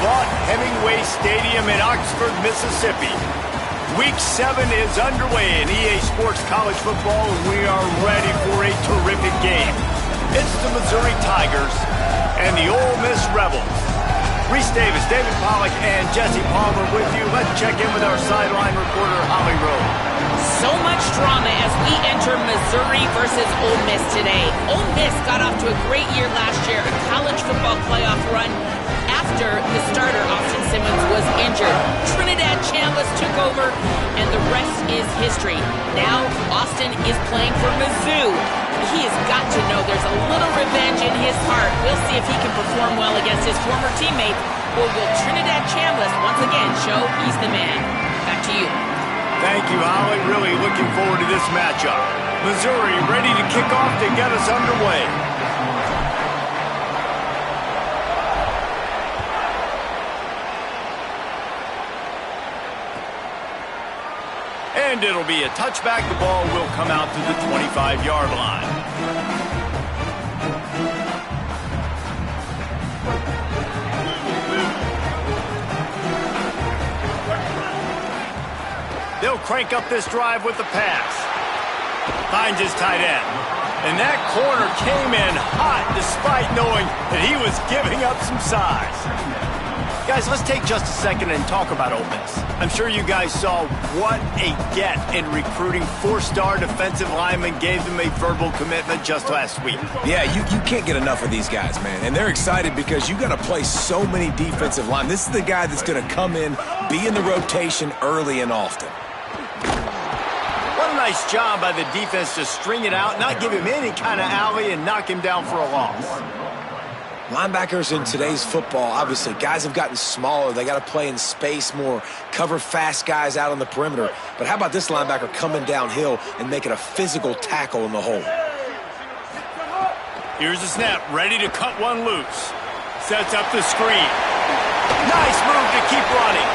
Vaught-Hemingway Stadium in Oxford, Mississippi. Week 7 is underway in EA Sports College Football, and we are ready for a terrific game. It's the Missouri Tigers and the Ole Miss Rebels. Reese Davis, David Pollack, and Jesse Palmer with you. Let's check in with our sideline reporter, Holly Rowe. So much drama as we enter Missouri versus Ole Miss today. Ole Miss got off to a great year last year, a college football playoff run after the starter, Austin Simmons, was injured. Trinidad Chambliss took over, and the rest is history. Now, Austin is playing for Mizzou. He has got to know there's a little revenge in his heart. We'll see if he can perform well against his former teammate, or will Trinidad Chambliss once again show he's the man? Back to you. Thank you, Holly. Really looking forward to this matchup. Missouri ready to kick off to get us underway. And it'll be a touchback. The ball will come out to the 25-yard line. They'll crank up this drive with the pass. Finds his tight end. And that corner came in hot despite knowing that he was giving up some size. Guys, let's take just a second and talk about Ole Miss. I'm sure you guys saw what a get in recruiting. 4-star defensive lineman gave them a verbal commitment just last week. Yeah, you can't get enough of these guys, man. And they're excited because you got to play so many defensive line. This is the guy that's going to come in, be in the rotation early and often. What a nice job by the defense to string it out, not give him any kind of alley, and knock him down for a loss. Linebackers in today's football, obviously, guys have gotten smaller. They got to play in space more, cover fast guys out on the perimeter. But how about this linebacker coming downhill and making a physical tackle in the hole? Here's the snap, ready to cut one loose. Sets up the screen. Nice move to keep running.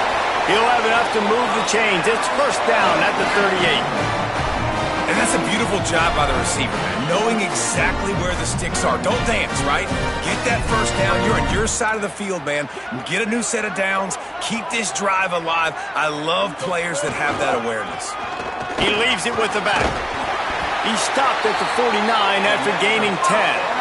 He'll have enough to move the chains. It's first down at the 38. And that's a beautiful job by the receiver, man. Knowing exactly where the sticks are. Don't dance, right? Get that first down. You're on your side of the field, man. Get a new set of downs. Keep this drive alive. I love players that have that awareness. He leaves it with the back. He stopped at the 49 after gaining 10.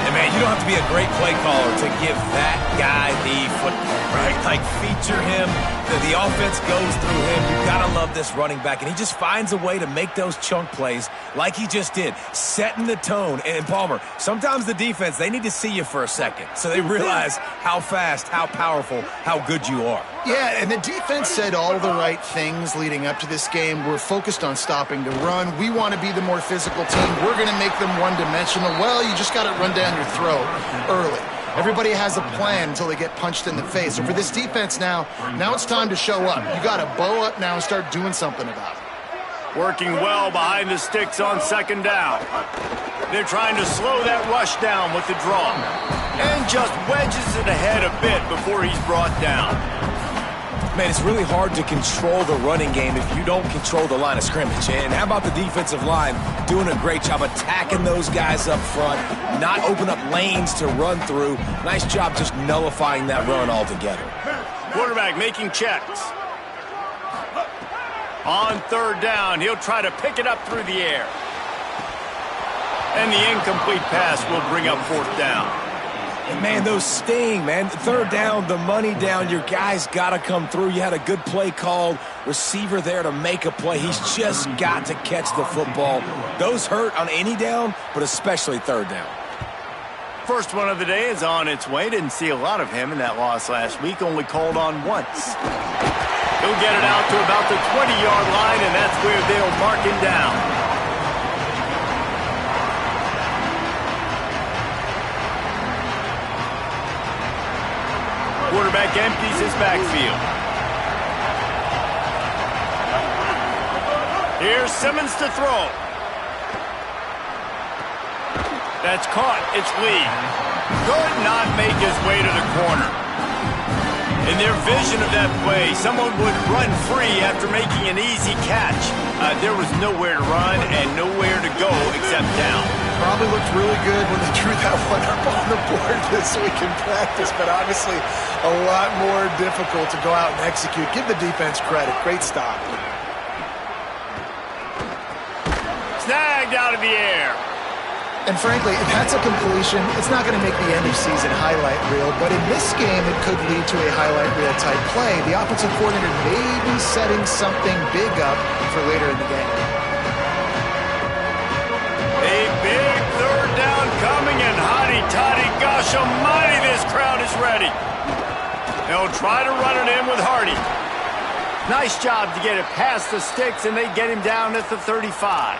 And, man, you don't have to be a great play caller to give that guy the football, right? Like, feature him. The offense goes through him. You've got to love this running back. And he just finds a way to make those chunk plays like he just did, setting the tone. And, Palmer, sometimes the defense, they need to see you for a second so they realize how fast, how powerful, how good you are. Yeah, and the defense said all the right things leading up to this game. We're focused on stopping the run. We want to be the more physical team. We're going to make them one-dimensional. Well, you just got to run down your throat early. Everybody has a plan until they get punched in the face. So for this defense now it's time to show up. You got to bow up now and start doing something about it. Working well behind the sticks on second down. They're trying to slow that rush down with the draw. And just wedges it ahead a bit before he's brought down. Man, it's really hard to control the running game if you don't control the line of scrimmage. And how about the defensive line doing a great job attacking those guys up front, not open up lanes to run through. Nice job just nullifying that run altogether. Quarterback making checks. On third down, he'll try to pick it up through the air. And the incomplete pass will bring up fourth down. And man, those sting, man. Third down, the money down. Your guys got to come through. You had a good play called. Receiver there to make a play. He's just got to catch the football. Those hurt on any down, but especially third down. First one of the day is on its way. Didn't see a lot of him in that loss last week. Only called on once. He'll get it out to about the 20-yard line, and that's where they'll mark him down. Quarterback empties his backfield. Here's Simmons to throw. That's caught. It's Lee. Could not make his way to the corner. In their vision of that play, someone would run free after making an easy catch. There was nowhere to run and nowhere to go except down. Probably probably looked really good when they drew that one up on the board this week in practice, but obviously a lot more difficult to go out and execute. Give the defense credit. Great stop. Snagged out of the air. And frankly, if that's a completion, it's not going to make the end of season highlight reel, but in this game, it could lead to a highlight reel type play. The offensive coordinator may be setting something big up for later in the game. A big third down coming, and hotty-toddy, gosh almighty, this crowd is ready. They'll try to run it in with Hardy. Nice job to get it past the sticks, and they get him down at the 35.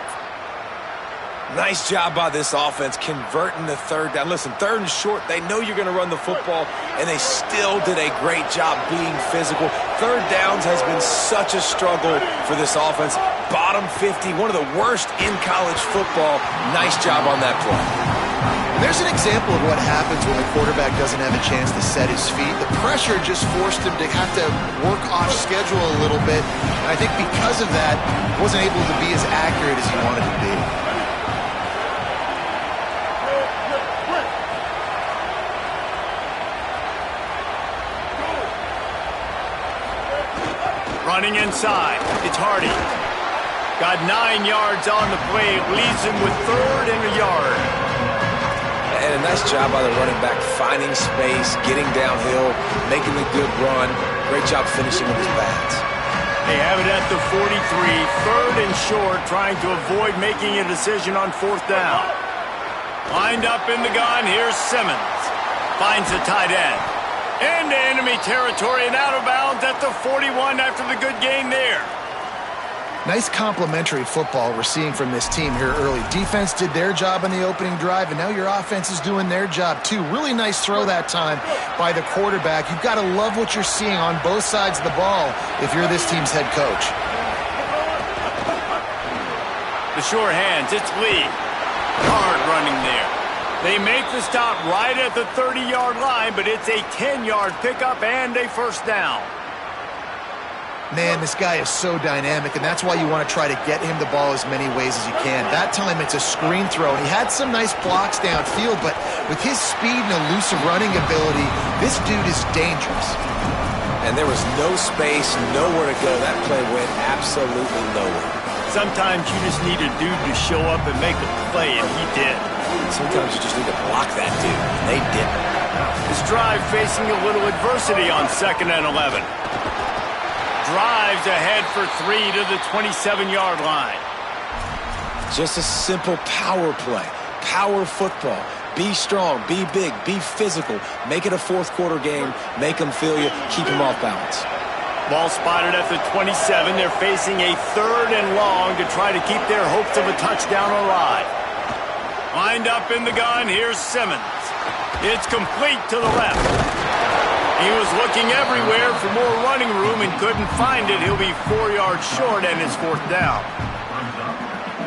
Nice job by this offense converting the third down. Listen, third and short, they know you're going to run the football, and they still did a great job being physical. Third downs has been such a struggle for this offense. Bottom 50, one of the worst in college football. Nice job on that play. There's an example of what happens when the quarterback doesn't have a chance to set his feet. The pressure just forced him to have to work off schedule a little bit. And I think because of that, he wasn't able to be as accurate as he wanted to be. Running inside, it's Hardy. Got 9 yards on the play. It leaves him with third and a yard. And a nice job by the running back, finding space, getting downhill, making a good run. Great job finishing with his pads. They have it at the 43, third and short, trying to avoid making a decision on fourth down. Lined up in the gun, here's Simmons. Finds the tight end. Into enemy territory and out of bounds at the 41 after the good gain there. Nice complementary football we're seeing from this team here early. Defense did their job on the opening drive, and now your offense is doing their job too. Really nice throw that time by the quarterback. You've got to love what you're seeing on both sides of the ball if you're this team's head coach. The sure hands, it's Lee. Hard running there. They make the stop right at the 30-yard line, but it's a 10-yard pickup and a first down. Man, this guy is so dynamic, and that's why you want to try to get him the ball as many ways as you can. That time it's a screen throw, and he had some nice blocks downfield, but with his speed and elusive running ability, this dude is dangerous. And there was no space, nowhere to go. That play went absolutely nowhere. Sometimes you just need a dude to show up and make a play, and he did. Sometimes you just need to block that dude, and they didn't. This drive facing a little adversity on 2nd and 11. Drives ahead for 3 to the 27-yard line. Just a simple power play, power football. Be strong, be big, be physical. Make it a fourth-quarter game. Make them feel you. Keep them off balance. Ball spotted at the 27. They're facing a third and long to try to keep their hopes of a touchdown alive. Lined up in the gun, here's Simmons. It's complete to the left. He was looking everywhere for more running room and couldn't find it. He'll be 4 yards short and his fourth down.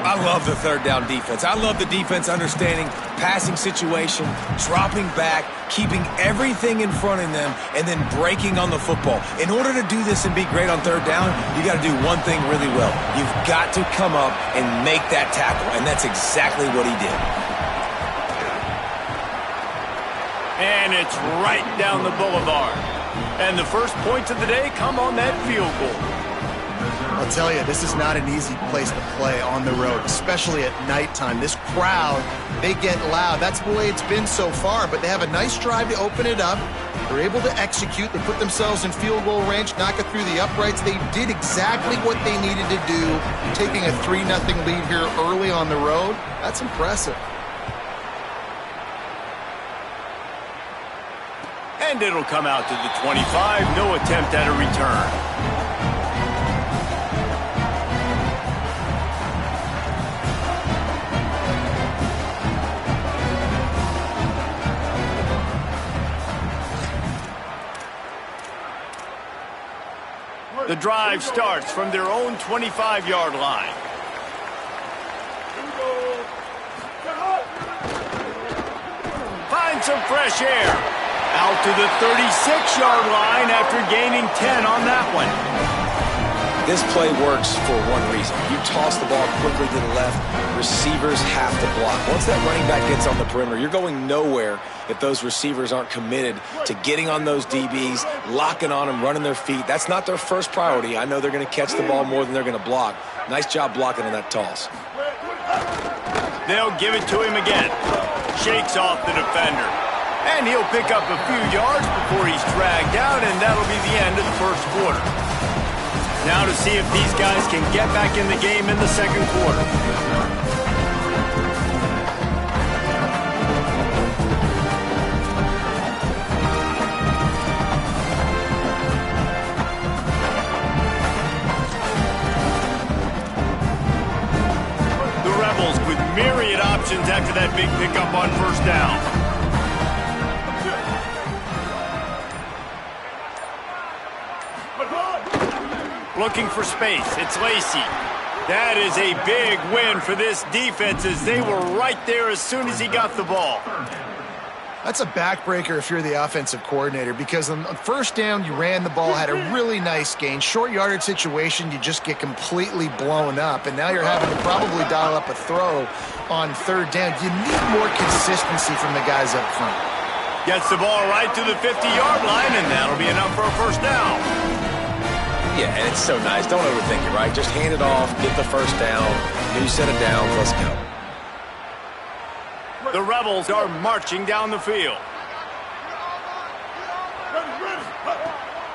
I love the third down defense. I love the defense understanding passing situation, dropping back, keeping everything in front of them, and then breaking on the football. In order to do this and be great on third down, you got to do one thing really well. You've got to come up and make that tackle, and that's exactly what he did. And it's right down the boulevard. And the first points of the day come on that field goal. I'll tell you, this is not an easy place to play on the road, especially at nighttime. This crowd, they get loud. That's the way it's been so far, but they have a nice drive to open it up. They're able to execute. They put themselves in field goal range, knock it through the uprights. They did exactly what they needed to do, taking a 3-0 lead here early on the road. That's impressive. And it'll come out to the 25. No attempt at a return. The drive starts from their own 25-yard line. Find some fresh air. Out to the 36-yard line after gaining 10 on that one. This play works for one reason. You toss the ball quickly to the left, receivers have to block. Once that running back gets on the perimeter, you're going nowhere if those receivers aren't committed to getting on those DBs, locking on them, running their feet. That's not their first priority. I know they're going to catch the ball more than they're going to block. Nice job blocking on that toss. They'll give it to him again. Shakes off the defender. And he'll pick up a few yards before he's dragged down, and that'll be the end of the first quarter. Now to see if these guys can get back in the game in the second quarter. The Rebels with myriad options after that big pickup on first down. Looking for space. It's Lacey. That is a big win for this defense as they were right there as soon as he got the ball. That's a backbreaker if you're the offensive coordinator, because on first down, you ran the ball, had a really nice gain. Short yardage situation, you just get completely blown up, and now you're having to probably dial up a throw on third down. You need more consistency from the guys up front. Gets the ball right to the 50-yard line, and that'll be enough for a first down. Yeah, and it's so nice. Don't overthink it, right? Just hand it off, get the first down, new set of downs, let's go. The Rebels are marching down the field.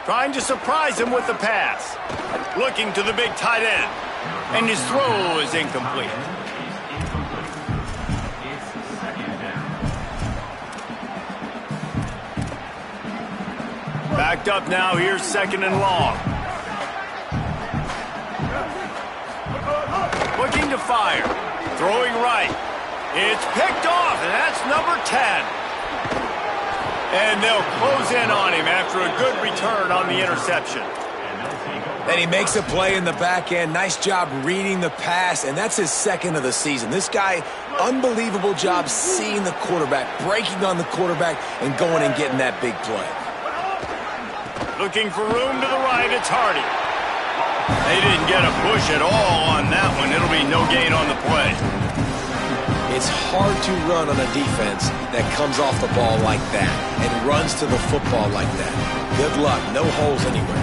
Trying to surprise him with the pass. Looking to the big tight end. And his throw is incomplete. Backed up now, here's second and long. Looking to fire. Throwing right. It's picked off, and that's number 10. And they'll close in on him after a good return on the interception. Then he makes a play in the back end. Nice job reading the pass, and that's his second of the season. This guy, unbelievable job seeing the quarterback, breaking on the quarterback, and going and getting that big play. Looking for room to the right, it's Hardy. They didn't get a push at all on that one. It'll be no gain on the play. It's hard to run on a defense that comes off the ball like that and runs to the football like that. Good luck. No holes anywhere.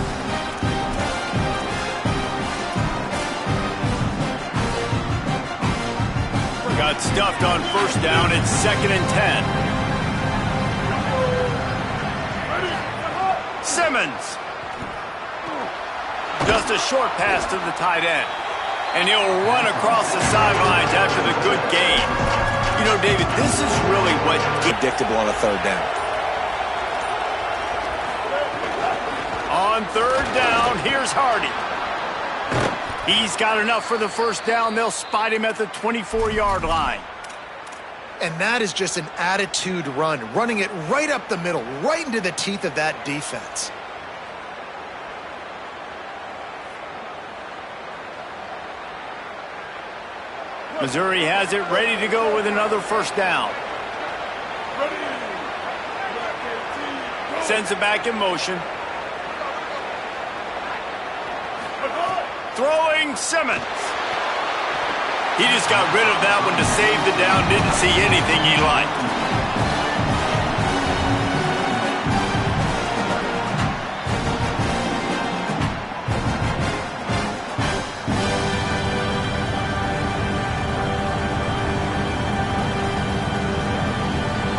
Got stuffed on first down. It's second and 10. Simmons. Just a short pass to the tight end. And he'll run across the sidelines after the good gain. You know, David, this is really what... Predictable on a third down. On third down, here's Hardy. He's got enough for the first down. They'll spot him at the 24-yard line. And that is just an attitude run, running it right up the middle, right into the teeth of that defense. Missouri has it ready to go with another first down. Sends it back in motion. Throwing Simmons. He just got rid of that one to save the down. Didn't see anything he liked.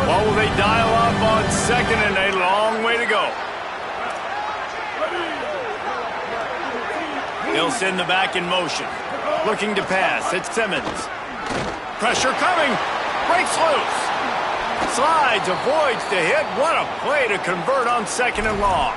What will they dial up on second and a long way to go? He'll send the back in motion. Looking to pass. It's Simmons. Pressure coming. Breaks loose. Slides, avoids the hit. What a play to convert on second and long.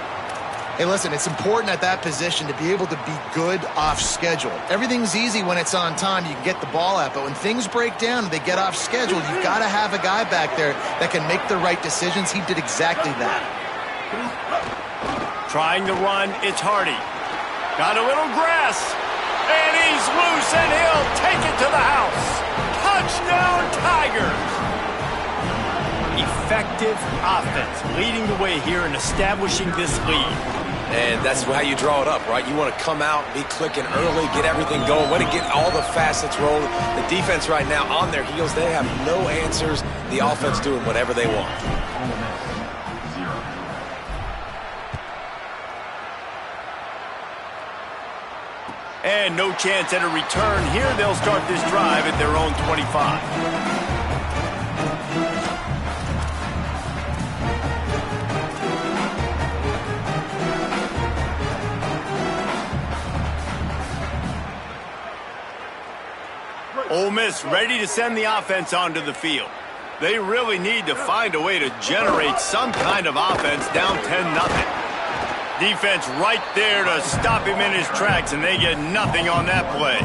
Hey, listen, it's important at that position to be able to be good off schedule. Everything's easy when it's on time. You can get the ball out. But when things break down and they get off schedule, you've got to have a guy back there that can make the right decisions. He did exactly that. Trying to run. It's Hardy. Got a little grass. And he's loose, and he'll take it to the house. Touchdown, Tigers. Effective offense leading the way here and establishing this lead. And that's how you draw it up, right? You want to come out, be clicking early, get everything going, want to get all the facets rolling. The defense right now on their heels, they have no answers. The offense doing whatever they want. And no chance at a return here. They'll start this drive at their own 25. Ole Miss ready to send the offense onto the field. They really need to find a way to generate some kind of offense down 10-0. Defense right there to stop him in his tracks, and they get nothing on that play.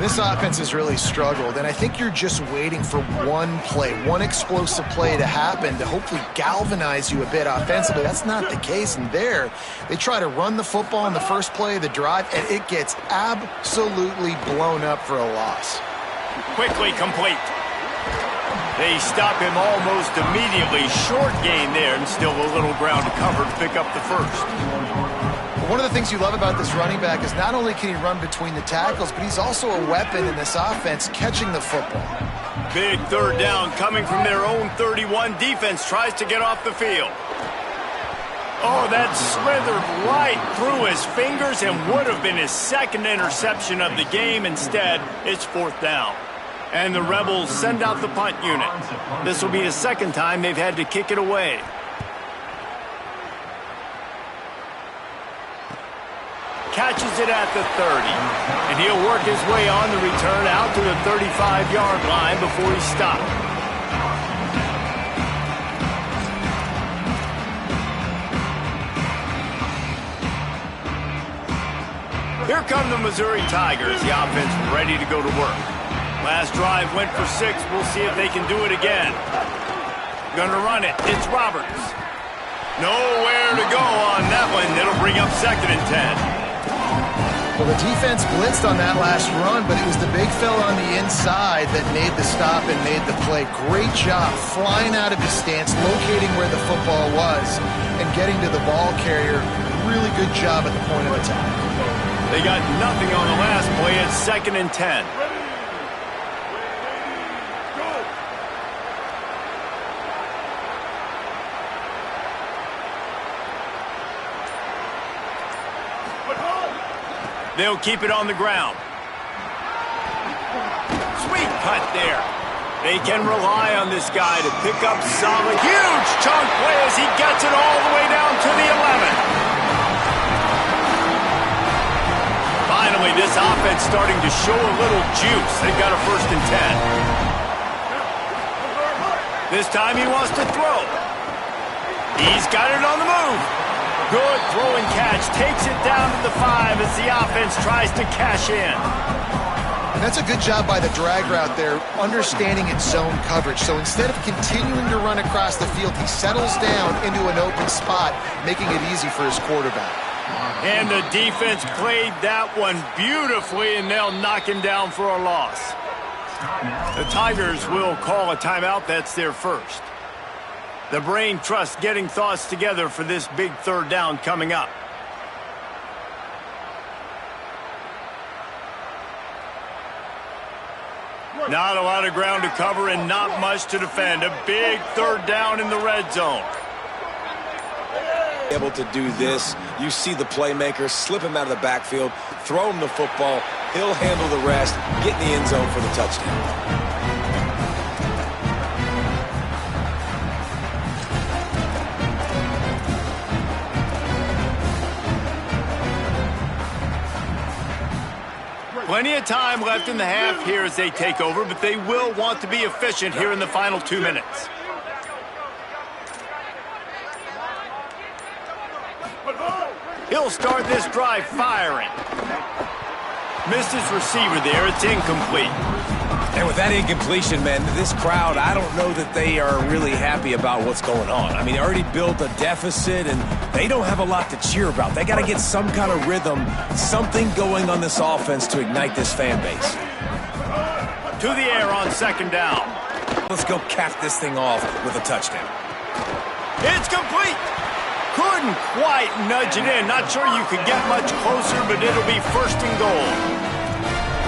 This offense has really struggled, and I think you're just waiting for one play, one explosive play to happen to hopefully galvanize you a bit offensively. That's not the case, and there they try to run the football in the first play of the drive, and it gets absolutely blown up for a loss. Quickly complete. They stop him almost immediately. Short gain there, and still a little ground to cover to pick up the first. One of the things you love about this running back is not only can he run between the tackles, but he's also a weapon in this offense catching the football. Big third down coming from their own 31. Defense tries to get off the field. Oh, that slithered right through his fingers and would have been his second interception of the game. Instead, it's fourth down. And the Rebels send out the punt unit. This will be the second time they've had to kick it away. Catches it at the 30. And he'll work his way on the return out to the 35-yard line before he's stopped. Here come the Missouri Tigers. The offense ready to go to work. Last drive went for 6. We'll see if they can do it again. Gonna run it. It's Roberts. Nowhere to go on that one. It'll bring up 2nd and 10. Well, the defense blitzed on that last run, but it was the big fella on the inside that made the stop and made the play. Great job flying out of his stance, locating where the football was, and getting to the ball carrier. Really good job at the point of attack. They got nothing on the last play. It's 2nd and 10. They'll keep it on the ground. Sweet cut there. They can rely on this guy to pick up solid. Huge chunk play as he gets it all the way down to the 11. Finally, this offense starting to show a little juice. They've got a 1st and 10. This time he wants to throw. He's got it on the move. Good throw and catch. Takes it down to the 5 as the offense tries to cash in. And that's a good job by the drag route there, understanding its zone coverage. So instead of continuing to run across the field, he settles down into an open spot, making it easy for his quarterback. And the defense played that one beautifully, and they'll knock him down for a loss. The Tigers will call a timeout. That's their first. The brain trust getting thoughts together for this big third down coming up. Not a lot of ground to cover and not much to defend. A big third down in the red zone. Able to do this. You see the playmaker, slip him out of the backfield, throw him the football. He'll handle the rest, get in the end zone for the touchdown. Plenty of time left in the half here as they take over, but they will want to be efficient here in the final 2 minutes. He'll start this drive firing. Missed his receiver there. It's incomplete. And with that incompletion, man, this crowd, I don't know that they are really happy about what's going on. I mean, they already built a deficit, and they don't have a lot to cheer about. They got to get some kind of rhythm, something going on this offense to ignite this fan base. To the air on 2nd down. Let's go cap this thing off with a touchdown. It's complete. Couldn't quite nudge it in. Not sure you could get much closer, but it'll be 1st and goal.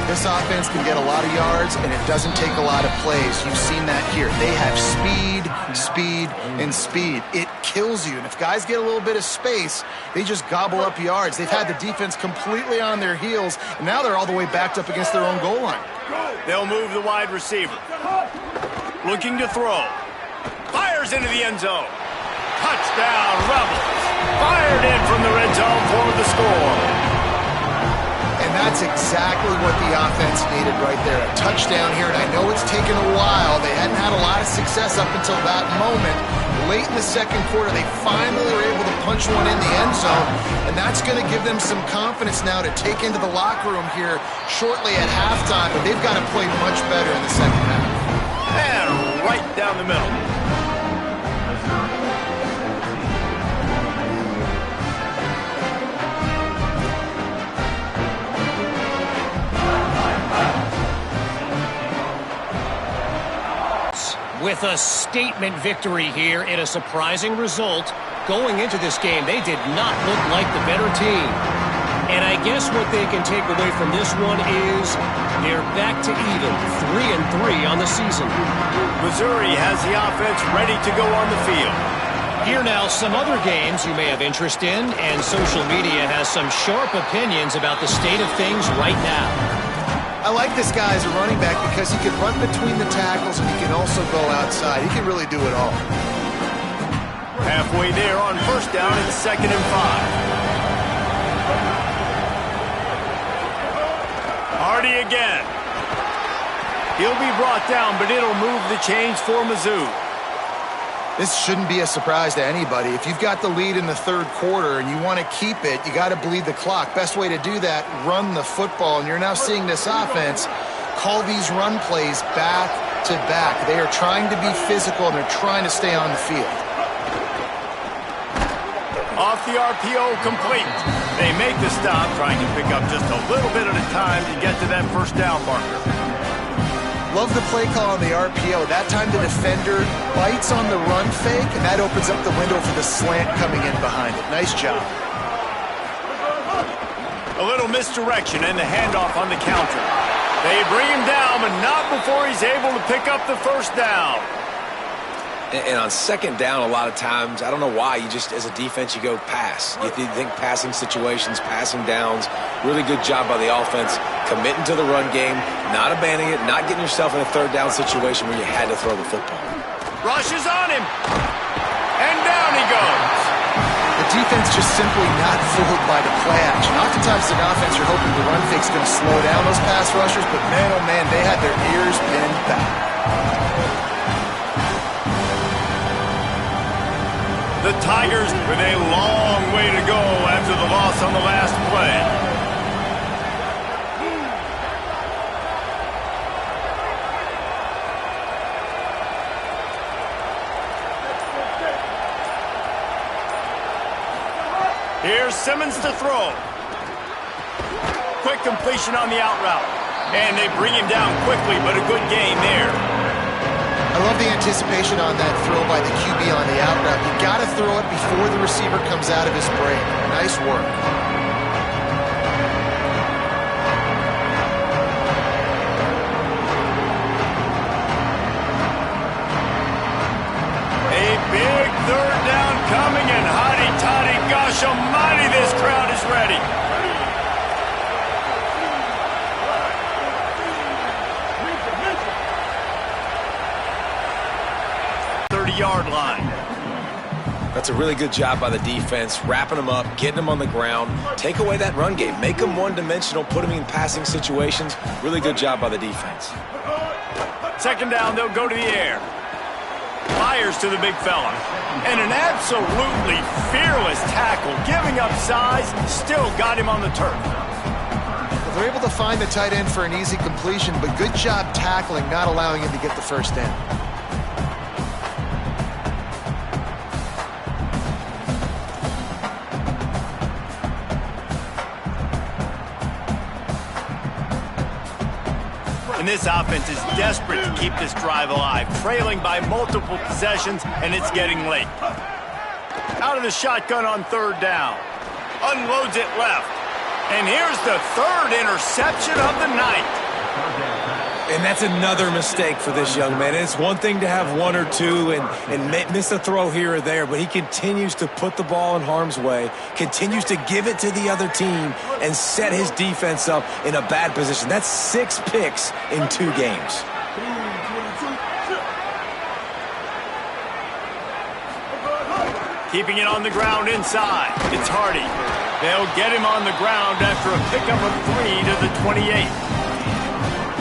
This offense can get a lot of yards, and it doesn't take a lot of plays. You've seen that here. They have speed, speed, and speed. It kills you. And if guys get a little bit of space, they just gobble up yards. They've had the defense completely on their heels, and now they're all the way backed up against their own goal line. They'll move the wide receiver. Looking to throw. Fires into the end zone. Touchdown, Rebels. Fired in from the red zone for the score. And that's exactly what the offense needed right there. A touchdown here, and I know it's taken a while. They hadn't had a lot of success up until that moment. Late in the 2nd quarter, they finally were able to punch one in the end zone, and that's going to give them some confidence now to take into the locker room here shortly at halftime, but they've got to play much better in the 2nd half. And right down the middle. With a statement victory here in a surprising result. Going into this game, they did not look like the better team. And I guess what they can take away from this one is they're back to even, 3-3 on the season. Missouri has the offense ready to go on the field. Here now, some other games you may have interest in, and social media has some sharp opinions about the state of things right now. I like this guy as a running back because he can run between the tackles and he can also go outside. He can really do it all. Halfway there on 1st down, it's 2nd and 5. Hardy again. He'll be brought down, but it'll move the chains for Mizzou. This shouldn't be a surprise to anybody. If you've got the lead in the 3rd quarter and you want to keep it, you got to bleed the clock. Best way to do that, run the football. And you're now seeing this offense call these run plays back to back. They are trying to be physical, and they're trying to stay on the field. Off the RPO, complete. They make the stop, trying to pick up just a little bit at a time to get to that 1st down marker. Love the play call on the RPO. That time the defender bites on the run fake, and that opens up the window for the slant coming in behind it. Nice job. A little misdirection and the handoff on the counter. They bring him down, but not before he's able to pick up the 1st down. And on 2nd down, a lot of times, I don't know why, you just, as a defense, you go pass. You think passing situations, passing downs. Really good job by the offense, committing to the run game, not abandoning it, not getting yourself in a 3rd down situation where you had to throw the football. Rush is on him. And down he goes. The defense just simply not fooled by the play action. Oftentimes, an offense, you're hoping the run fake's going to slow down those pass rushers, but man, oh man, they had their ears pinned back. The Tigers with a long way to go after the loss on the last play. Here's Simmons to throw. Quick completion on the out route. And they bring him down quickly, but a good game there. I love the anticipation on that throw by the QB on the out route. You got to throw it before the receiver comes out of his break. Nice work. A big 3rd down coming, and hotty-toddy, gosh almighty, this crowd is ready. Yard line. That's a really good job by the defense, wrapping them up, getting them on the ground. Take away that run game. Make them one-dimensional, put them in passing situations. Really good job by the defense. 2nd down, they'll go to the air. Fires to the big fella. And an absolutely fearless tackle, giving up size, still got him on the turf. Well, they're able to find the tight end for an easy completion, but good job tackling, not allowing him to get the 1st down. And this offense is desperate to keep this drive alive, trailing by multiple possessions, and it's getting late. Out of the shotgun on third down. Unloads it left. And here's the third interception of the night. And that's another mistake for this young man. It's one thing to have one or two and miss a throw here or there, but he continues to put the ball in harm's way, continues to give it to the other team, and set his defense up in a bad position. That's 6 picks in 2 games. Keeping it on the ground inside. It's Hardy. They'll get him on the ground after a pickup of 3 to the 28.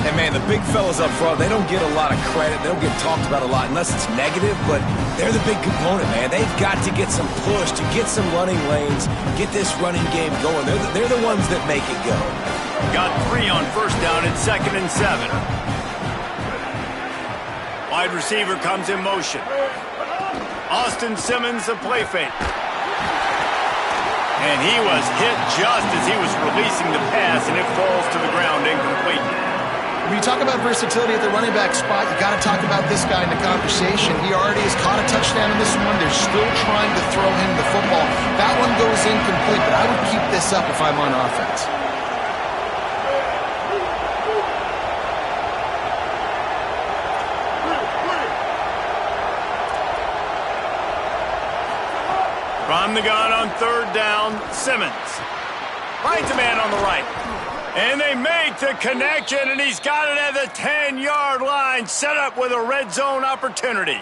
And, man, the big fellas up front, they don't get a lot of credit. They don't get talked about a lot unless it's negative, but they're the big component, man. They've got to get some push, to get some running lanes, get this running game going. They're the ones that make it go. Got 3 on first down at 2nd and 7. Wide receiver comes in motion. Austin Simmons, the play fake. And he was hit just as he was releasing the pass, and it falls to the ground incomplete. When you talk about versatility at the running back spot, you got to talk about this guy in the conversation. He already has caught a touchdown in this one. They're still trying to throw him the football. That one goes incomplete, but I would keep this up if I'm on offense. From the gun on third down, Simmons. Finds a man on the right. And they make the connection, and he's got it at the 10-yard line, set up with a red zone opportunity.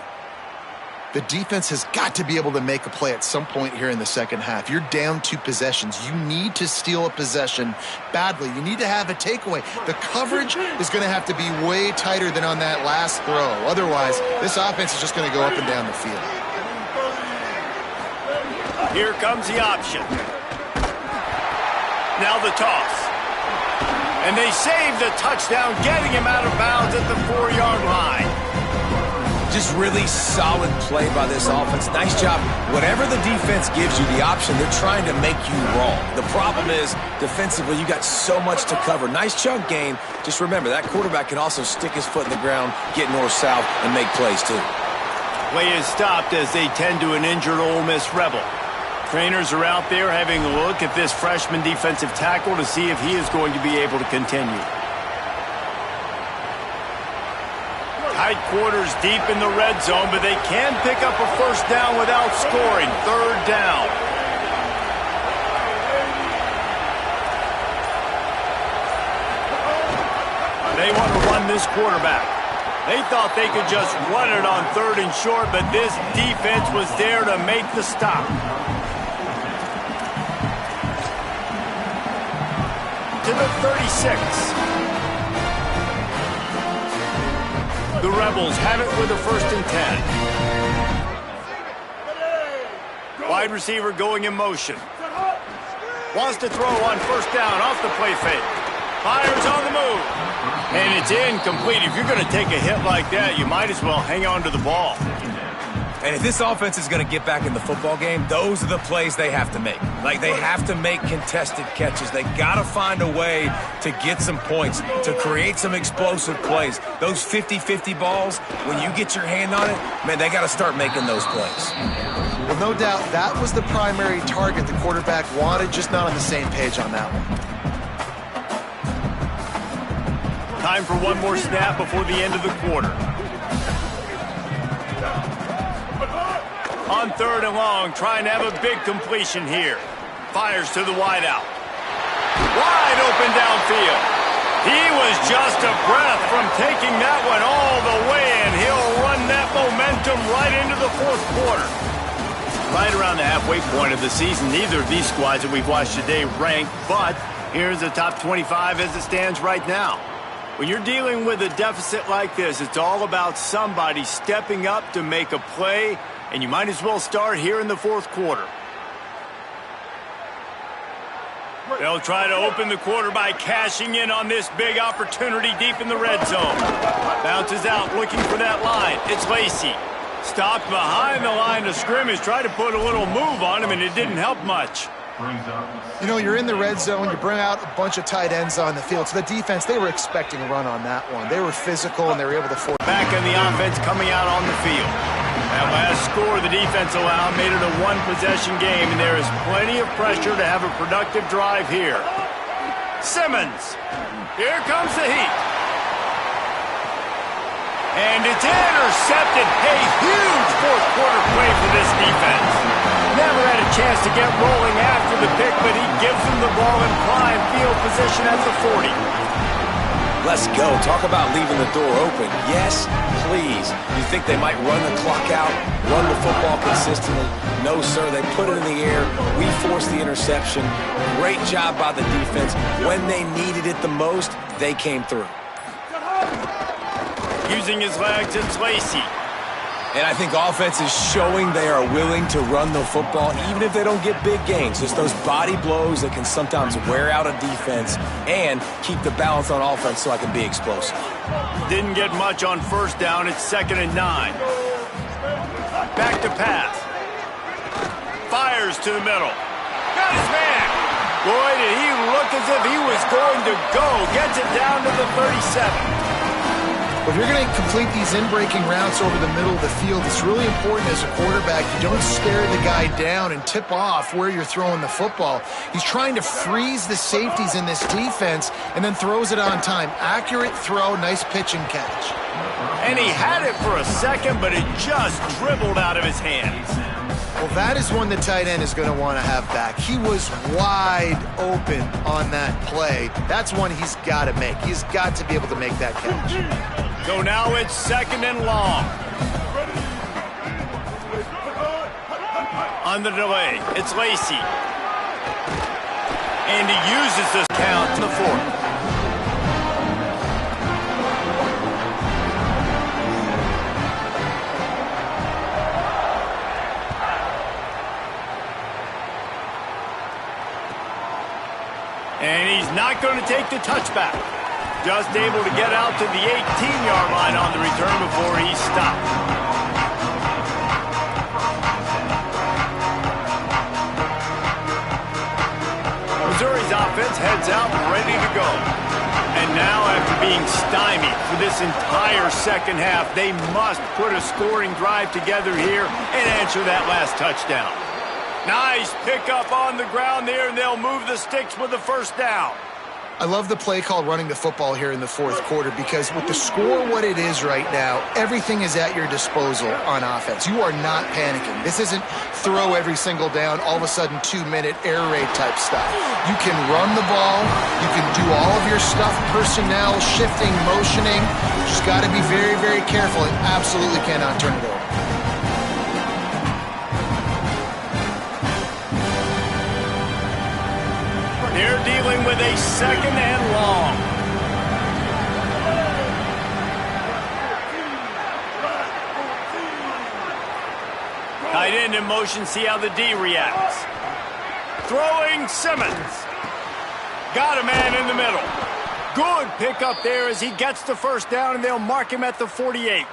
The defense has got to be able to make a play at some point here in the second half. You're down 2 possessions. You need to steal a possession badly. You need to have a takeaway. The coverage is going to have to be way tighter than on that last throw. Otherwise, this offense is just going to go up and down the field. Here comes the option. Now the toss. And they save the touchdown, getting him out of bounds at the 4-yard line. Just really solid play by this offense. Nice job. Whatever the defense gives you the option, they're trying to make you wrong. The problem is, defensively, you got so much to cover. Nice chunk gain. Just remember, that quarterback can also stick his foot in the ground, get north-south, and make plays too. Play is stopped as they tend to an injured Ole Miss Rebel. Trainers are out there having a look at this freshman defensive tackle to see if he is going to be able to continue. Tight quarters deep in the red zone, but they can pick up a first down without scoring. Third down. They want to run this quarterback. They thought they could just run it on 3rd and short, but this defense was there to make the stop. To the 36. The Rebels have it with a 1st and 10. Wide receiver going in motion. Wants to throw on first down off the play fake. Fires on the move. And it's incomplete. If you're going to take a hit like that, you might as well hang on to the ball. And if this offense is going to get back in the football game, those are the plays they have to make. Like, they have to make contested catches. They got to find a way to get some points, to create some explosive plays. Those 50-50 balls, when you get your hand on it, man, they got to start making those plays. Well, no doubt that was the primary target the quarterback wanted, just not on the same page on that one. Time for one more snap before the end of the quarter. On 3rd and long, trying to have a big completion here. Fires to the wideout. Wide open downfield. He was just a breath from taking that one all the way, and he'll run that momentum right into the 4th quarter. Right around the halfway point of the season, neither of these squads that we've watched today rank, but here's the top 25 as it stands right now. When you're dealing with a deficit like this, it's all about somebody stepping up to make a play, and you might as well start here in the 4th quarter. They'll try to open the quarter by cashing in on this big opportunity deep in the red zone. Bounces out looking for that line. It's Lacey. Stopped behind the line of scrimmage. Tried to put a little move on him, and it didn't help much. You know, you're in the red zone. You bring out a bunch of tight ends on the field. So the defense, they were expecting a run on that one. They were physical, and they were able to force. Back in the offense coming out on the field. That last score the defense allowed made it a one-possession game, and there is plenty of pressure to have a productive drive here. Simmons. Here comes the heat. And it's intercepted. A huge fourth-quarter play for this defense. Never had a chance to get rolling after the pick, but he gives them the ball in prime field position at the 40. Let's go. Talk about leaving the door open. Yes, please. You think they might run the clock out, run the football consistently? No, sir. They put it in the air. We forced the interception. Great job by the defense. When they needed it the most, they came through. Using his legs, it's Lacey. And I think offense is showing they are willing to run the football, even if they don't get big gains. Just those body blows that can sometimes wear out a defense and keep the balance on offense so I can be explosive. Didn't get much on first down. It's 2nd and 9. Back to pass. Fires to the middle. Got his man. Boy, did he look as if he was going to go. Gets it down to the 37. If you're going to complete these in-breaking routes over the middle of the field, it's really important as a quarterback you don't stare the guy down and tip off where you're throwing the football. He's trying to freeze the safeties in this defense and then throws it on time. Accurate throw, nice pitch and catch. And he had it for a second, but it just dribbled out of his hands. Well, that is one the tight end is going to want to have back. He was wide open on that play. That's one he's got to make. He's got to be able to make that catch. So now it's 2nd and long. On the delay, it's Lacey. And he uses this count to the 4th. And he's not going to take the touchback. Just able to get out to the 18-yard line on the return before he stopped. Missouri's offense heads out ready to go. And now, after being stymied for this entire second half, they must put a scoring drive together here and answer that last touchdown. Nice pickup on the ground there, and they'll move the sticks with the first down. I love the play call running the football here in the fourth quarter because with the score what it is right now, everything is at your disposal on offense. You are not panicking. This isn't throw every single down, all of a sudden 2-minute air raid type stuff. You can run the ball. You can do all of your stuff, personnel, shifting, motioning. Just got to be very, very careful and absolutely cannot turn it over. They're dealing with a 2nd and long. Tight end in motion, see how the D reacts. Throwing Simmons. Got a man in the middle. Good pickup there as he gets the first down, and they'll mark him at the 48.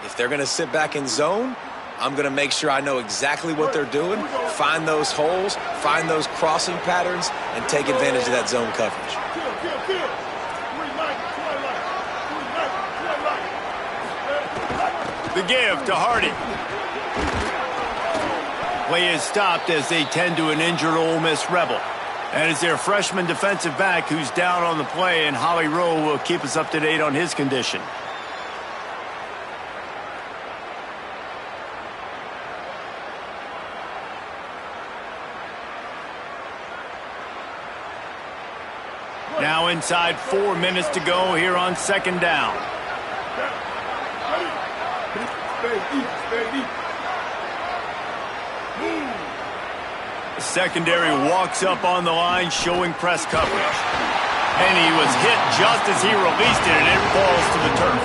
If they're going to sit back in zone, I'm going to make sure I know exactly what they're doing, find those holes, find those crossing patterns, and take advantage of that zone coverage. The give to Hardy. Play is stopped as they tend to an injured Ole Miss Rebel. And it's their freshman defensive back who's down on the play, and Holly Rowe will keep us up to date on his condition. Now inside 4 minutes to go here on 2nd down. The secondary walks up on the line showing press coverage. And he was hit just as he released it, and it falls to the turf.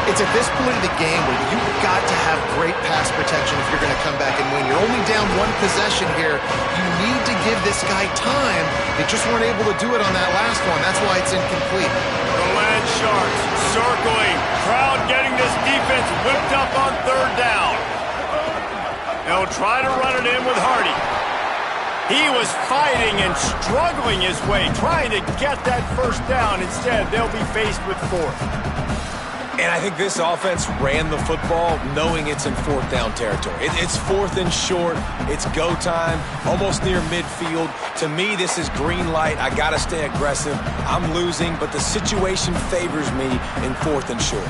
It's at this point of the game where you've got to have great pass protection if you're going to come back and win. You're only down one possession here. You need to give this guy time. They just weren't able to do it on that last one. That's why it's incomplete. The Land Sharks circling. Crowd getting this defense whipped up on 3rd down. They'll try to run it in with Hardy. He was fighting and struggling his way, trying to get that first down. Instead, they'll be faced with 4th. And I think this offense ran the football knowing it's in fourth down territory. It's fourth and short. It's go time, almost near midfield. To me, this is green light. I got to stay aggressive. I'm losing, but the situation favors me in fourth and short.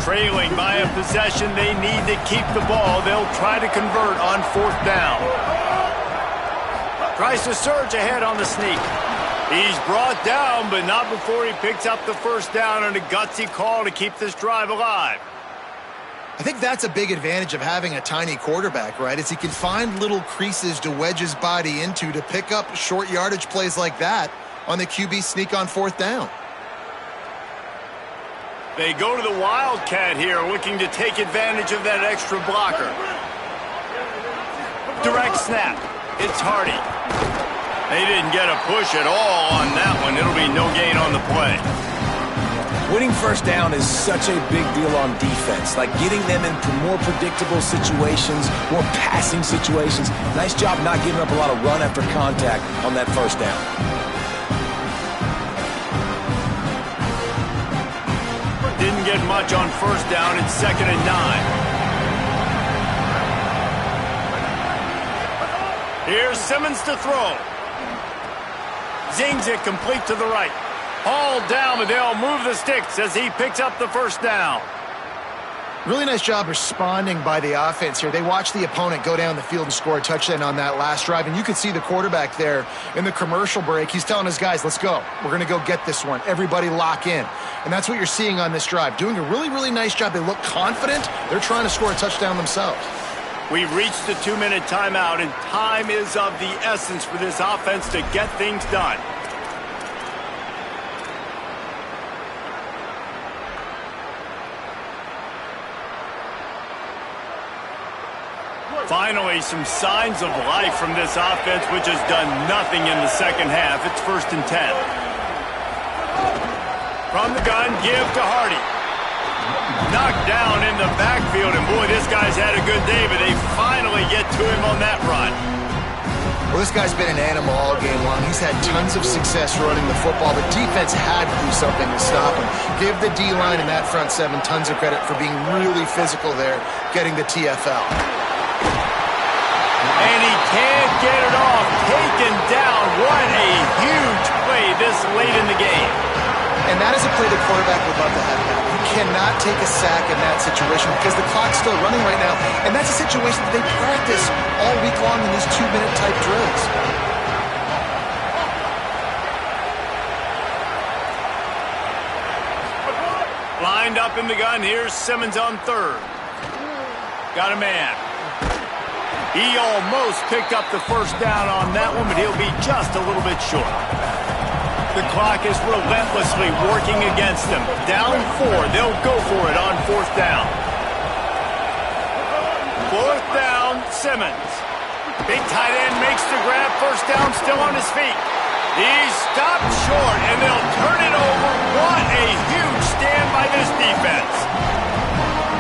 Trailing by a possession, they need to keep the ball. They'll try to convert on fourth down. Tries to surge ahead on the sneak. He's brought down, but not before he picks up the first down on a gutsy call to keep this drive alive. I think that's a big advantage of having a tiny quarterback, right? Is he can find little creases to wedge his body into to pick up short yardage plays like that on the QB sneak on fourth down. They go to the Wildcat here, looking to take advantage of that extra blocker. Direct snap. It's Hardy. They didn't get a push at all on that one. It'll be no gain on the play. Winning first down is such a big deal on defense, like getting them into more predictable situations, more passing situations. Nice job not giving up a lot of run after contact on that first down. Didn't get much on first down. It's 2nd and 9. Here's Simmons to throw. Zings it complete to the right. Hauled down, but they'll move the sticks as he picks up the first down. Really nice job responding by the offense here. They watched the opponent go down the field and score a touchdown on that last drive, and you could see the quarterback there in the commercial break. He's telling his guys, let's go. We're going to go get this one. Everybody lock in. And that's what you're seeing on this drive. Doing a really, really nice job. They look confident. They're trying to score a touchdown themselves. We've reached the 2-minute timeout, and time is of the essence for this offense to get things done. Finally, some signs of life from this offense, which has done nothing in the second half. It's 1st and 10. From the gun, give to Hardy. Knocked down in the backfield, and boy, this guy's had a good day, but they finally get to him on that run. Well, this guy's been an animal all game long. He's had tons of success running the football. The defense had to do something to stop him. Give the D-line and that front seven tons of credit for being really physical there, getting the TFL. And he can't get it off. Taken down. What a huge play this late in the game. And that is a play the quarterback would love to have now. You cannot take a sack in that situation because the clock's still running right now. And that's a situation that they practice all week long in these 2-minute type drills. Lined up in the gun. Here's Simmons on third. Got a man. He almost picked up the first down on that one, but he'll be just a little bit short. The clock is relentlessly working against them. Down 4. They'll go for it on fourth down. Fourth down, Simmons. Big tight end makes the grab. First down, still on his feet. He's stopped short, and they'll turn it over. What a huge stand by this defense.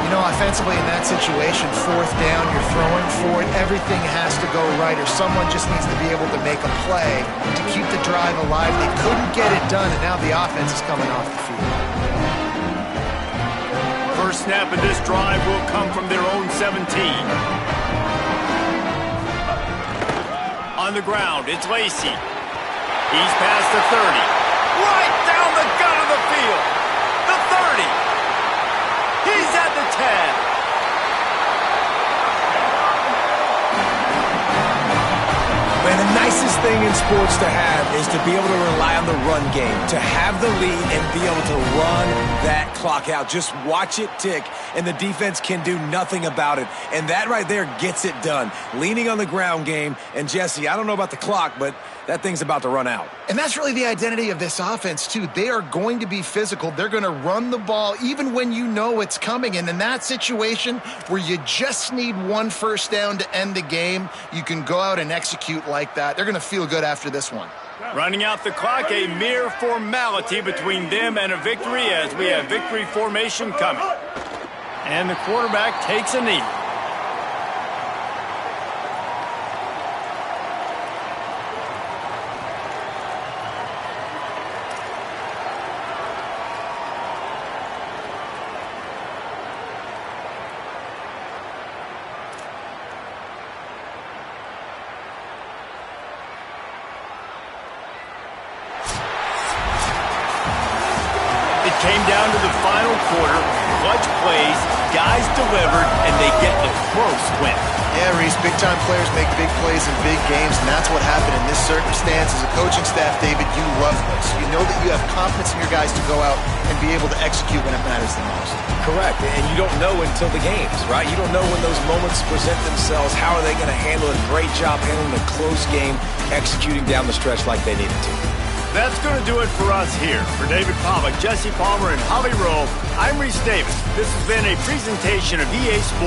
You know, offensively in that situation, fourth down, you're throwing for it, everything has to go right, or someone just needs to be able to make a play to keep the drive alive. They couldn't get it done, and now the offense is coming off the field. First snap of this drive will come from their own 17. On the ground, it's Lacey. He's past the 30. Right down the gut of the field. The 30. He's at the 10. Man, the nicest thing in sports to have is to be able to rely on the run game, to have the lead and be able to run that clock out. Just watch it tick, and the defense can do nothing about it. And that right there gets it done. Leaning on the ground game, and Jesse, I don't know about the clock, but that thing's about to run out. And that's really the identity of this offense, too. They are going to be physical. They're going to run the ball even when you know it's coming. And in that situation where you just need one first down to end the game, you can go out and execute like that. They're going to feel good after this one. Running out the clock, a mere formality between them and a victory as we have victory formation coming. And the quarterback takes a knee. came down to the final quarter, clutch plays, guys delivered, and they get a close win. Yeah, Reese, big-time players make big plays in big games, and that's what happened in this circumstance. As a coaching staff, David, you love this. You know that you have confidence in your guys to go out and be able to execute when it matters the most. Correct, and you don't know until the games, right? You don't know when those moments present themselves. How are they going to handle it? Great job handling a close game, executing down the stretch like they needed to. That's going to do it for us here. For David Pollack, Jesse Palmer, and Holly Rowe, I'm Reese Davis. This has been a presentation of EA Sports.